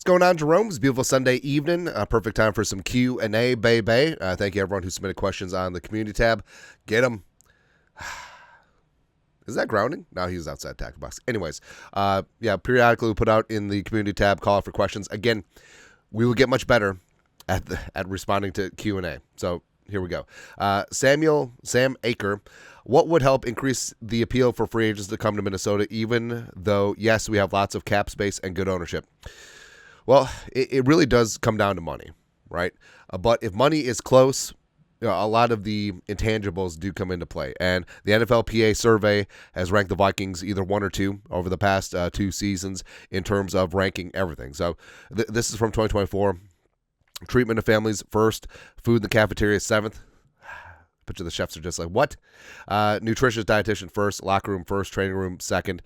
What's going on, Jeromes? Beautiful Sunday evening. Perfect time for some Q&A, baby. Thank you, everyone who submitted questions on the community tab. Get them. Is that grounding? No, he was outside tackle box. Anyways, periodically we put out in the community tab, call out for questions. Again, we will get much better at responding to Q&A. So here we go. Sam Aker, what would help increase the appeal for free agents to come to Minnesota, even though, yes, we have lots of cap space and good ownership? Well, it really does come down to money, right? But if money is close, a lot of the intangibles do come into play. And the NFLPA survey has ranked the Vikings either 1 or 2 over the past 2 seasons in terms of ranking everything. So this is from 2024. Treatment of families first, food in the cafeteria 7th. Picture the chefs are just like, what? Nutritious dietitian first, locker room first, training room second,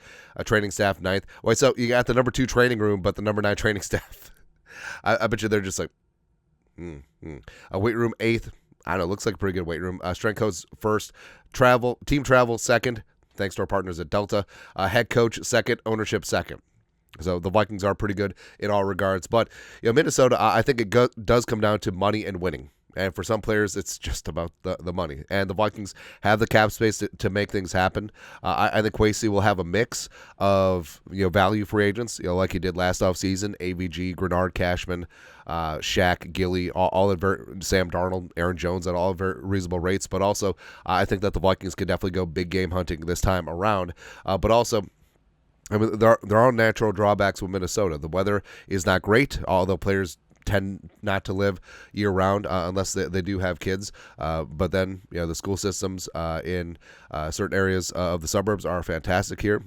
training staff 9th. Wait, so you got the number 2 training room, but the number 9 training staff. I bet you they're just like, A weight room 8th. I don't know, looks like a pretty good weight room. Strength coach first, team travel second, thanks to our partners at Delta. Head coach second, ownership second. So the Vikings are pretty good in all regards. But Minnesota, I think it does come down to money and winning. And for some players, it's just about the money. And the Vikings have the cap space to make things happen. I think Kwesi will have a mix of value free agents, like he did last offseason, AVG, Grenard, Cashman, Shaq, Gilly, all at Sam Darnold, Aaron Jones at all very reasonable rates. But also, I think that the Vikings could definitely go big game hunting this time around. But also, I mean, there are natural drawbacks with Minnesota. The weather is not great, although players tend not to live year-round unless they do have kids. But then, the school systems in certain areas of the suburbs are fantastic here.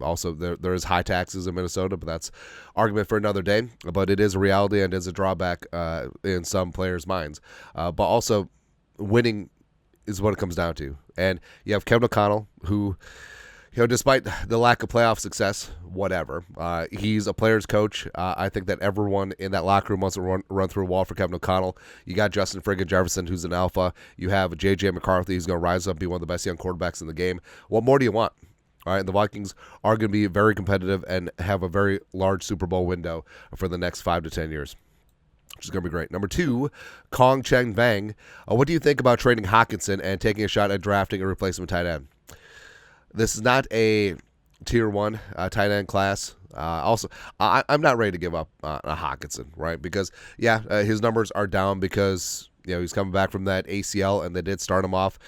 Also, there is high taxes in Minnesota, but that's argument for another day. But it is a reality and is a drawback in some players' minds. But also, winning is what it comes down to. And you have Kevin O'Connell, who, despite the lack of playoff success, whatever, he's a player's coach. I think that everyone in that locker room wants to run through a wall for Kevin O'Connell. You got Justin friggin' Jefferson, who's an alpha. You have J.J. McCarthy, who's going to rise up and be one of the best young quarterbacks in the game. What more do you want? All right, the Vikings are going to be very competitive and have a very large Super Bowl window for the next 5 to 10 years. Which is going to be great. Number 2, Kong Cheng Vang. What do you think about trading Hockinson and taking a shot at drafting a replacement tight end? This is not a tier 1 tight end class. Also, I'm not ready to give up on Hockinson, right? Because, his numbers are down because, he's coming back from that ACL, and they did start him off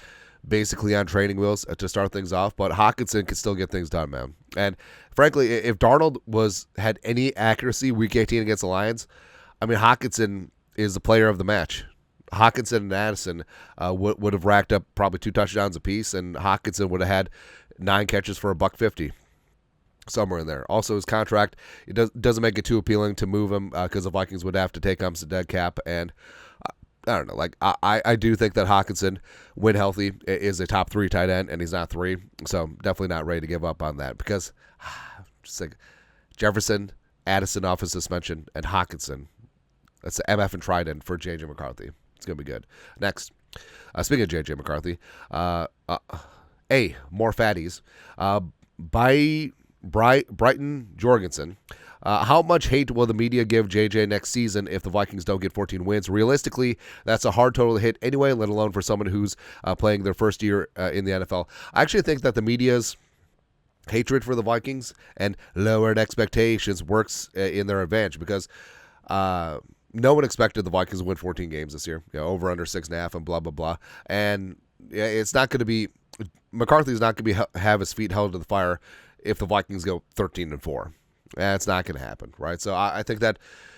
basically on training wheels to start things off. But Hockinson can still get things done, man. And frankly, if Darnold had any accuracy week 18 against the Lions, I mean, Hockinson is the player of the match. Hockinson and Addison would have racked up probably 2 touchdowns apiece, and Hockinson would have had 9 catches for $150, somewhere in there. Also, his contract, it doesn't make it too appealing to move him because the Vikings would have to take him some dead cap. And I don't know, like I do think that Hockinson, when healthy, is a top 3 tight end, and he's not 3. So definitely not ready to give up on that because just like Jefferson, Addison off his suspension, and Hockinson. That's the MF and Trident for J.J. McCarthy. It's going to be good. Next, speaking of J.J. McCarthy, more fatties. By Brighton Jorgensen. How much hate will the media give JJ next season if the Vikings don't get 14 wins? Realistically, that's a hard total to hit anyway, let alone for someone who's playing their first year in the NFL. I actually think that the media's hatred for the Vikings and lowered expectations works in their advantage because no one expected the Vikings to win 14 games this year, over under 6.5 and blah, blah, blah. And it's not going to be McCarthy's not going to have his feet held to the fire if the Vikings go 13-4. That's not going to happen, right? So I think that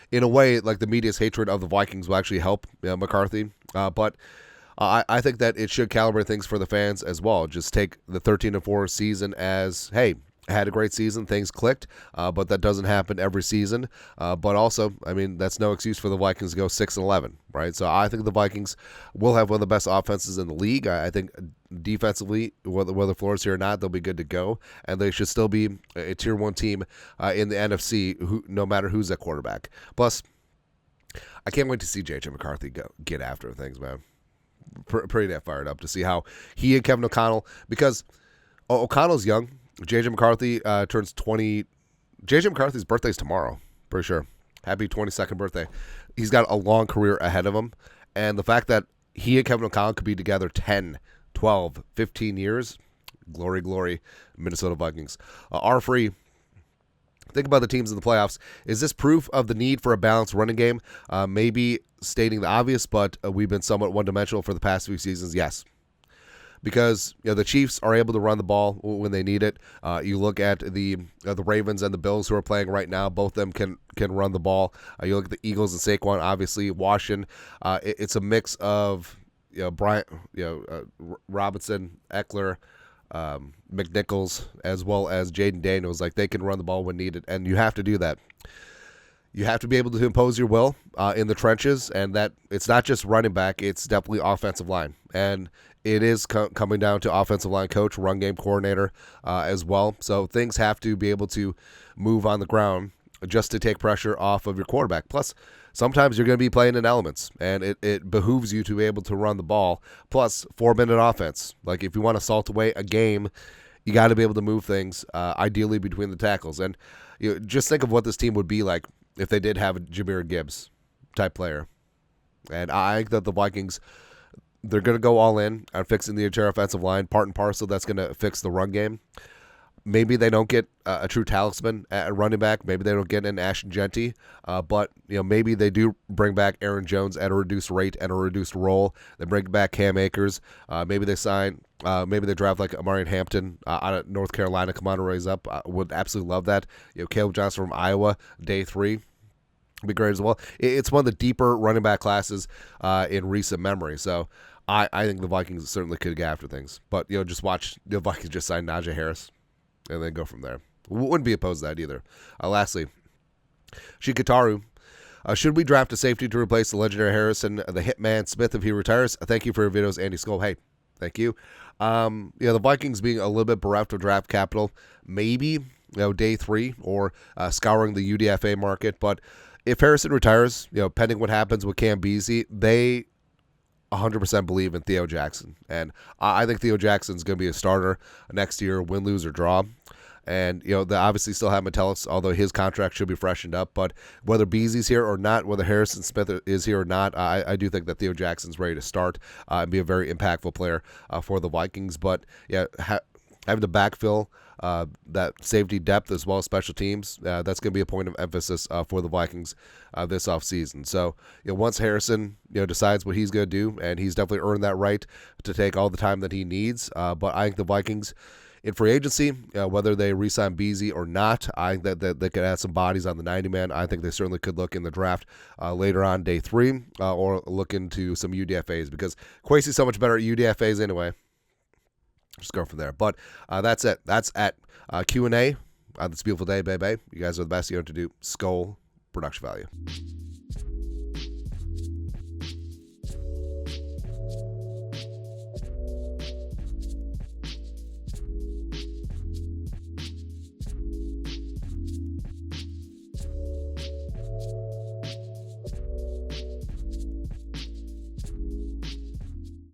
in a way, like the media's hatred of the Vikings will actually help McCarthy. But I think that it should calibrate things for the fans as well. Just take the 13-4 season as, hey, had a great season, things clicked, but that doesn't happen every season. But also, I mean, that's no excuse for the Vikings to go 6-11, right? So I think the Vikings will have one of the best offenses in the league. I think defensively, whether Florida's here or not, they'll be good to go, and they should still be a tier 1 team in the NFC, no matter who's at quarterback. Plus, I can't wait to see J.J. McCarthy get after things, man. Pretty damn fired up to see how he and Kevin O'Connell, because O'Connell's young. J.J. McCarthy turns 20. J.J. McCarthy's birthday's tomorrow, pretty sure. Happy 22nd birthday. He's got a long career ahead of him. And the fact that he and Kevin O'Connell could be together 10, 12, 15 years, glory, glory, Minnesota Vikings. R-Free, think about the teams in the playoffs. Is this proof of the need for a balanced running game? Maybe stating the obvious, but we've been somewhat one-dimensional for the past few seasons. Yes. Because the Chiefs are able to run the ball when they need it. You look at the Ravens and the Bills who are playing right now. Both of them can run the ball. You look at the Eagles and Saquon, obviously Washington. It's a mix of Robinson, Eckler, McNichols, as well as Jaden Daniels. Like, they can run the ball when needed, and you have to do that. You have to be able to impose your will in the trenches, and that it's not just running back, it's definitely offensive line. And it is coming down to offensive line coach, run game coordinator as well. So things have to be able to move on the ground just to take pressure off of your quarterback. Plus, sometimes you're going to be playing in elements, and it behooves you to be able to run the ball. Plus, 4-minute offense. Like, if you want to salt away a game, you got to be able to move things, ideally between the tackles. And just think of what this team would be like if they did have a Jahmyr Gibbs type player. And I think that the Vikings, they're going to go all in on fixing the interior offensive line, part and parcel. That's going to fix the run game. Maybe they don't get a true talisman at running back. Maybe they don't get an Ashton Genty. But maybe they do bring back Aaron Jones at a reduced rate and a reduced role. They bring back Cam Akers. Maybe they sign. Maybe they draft like Amarian Hampton out of North Carolina. Come on, raise up. Would absolutely love that. Caleb Johnson from Iowa, day 3. Be great as well. It's one of the deeper running back classes in recent memory. So I think the Vikings certainly could get after things. But just watch the Vikings just sign Najee Harris and then go from there. Wouldn't be opposed to that either. Lastly, Shikataru. Should we draft a safety to replace the legendary Harrison, the Hitman Smith, if he retires? Thank you for your videos, Andy Skull. Hey, thank you. The Vikings being a little bit bereft of draft capital, maybe day 3 or scouring the UDFA market. But if Harrison retires, pending what happens with Cam Beasley, they 100% believe in Theo Jackson. And I think Theo Jackson's going to be a starter next year, win, lose, or draw. And, they obviously still have Metellus, although his contract should be freshened up. But whether Beasley's here or not, whether Harrison Smith is here or not, I do think that Theo Jackson's ready to start and be a very impactful player for the Vikings. But, having to backfill that safety depth as well as special teams, that's going to be a point of emphasis for the Vikings this offseason. So, once Harrison, decides what he's going to do, and he's definitely earned that right to take all the time that he needs. But I think the Vikings, in free agency, whether they re-sign Beasley or not, I think that they could add some bodies on the 90-man. I think they certainly could look in the draft later on, day 3, or look into some UDFAs, because Kwesi's so much better at UDFAs anyway. Just go from there. But that's it. That's at Q&A on this beautiful day, baby. You guys are the best. You know what to do. Skull production value.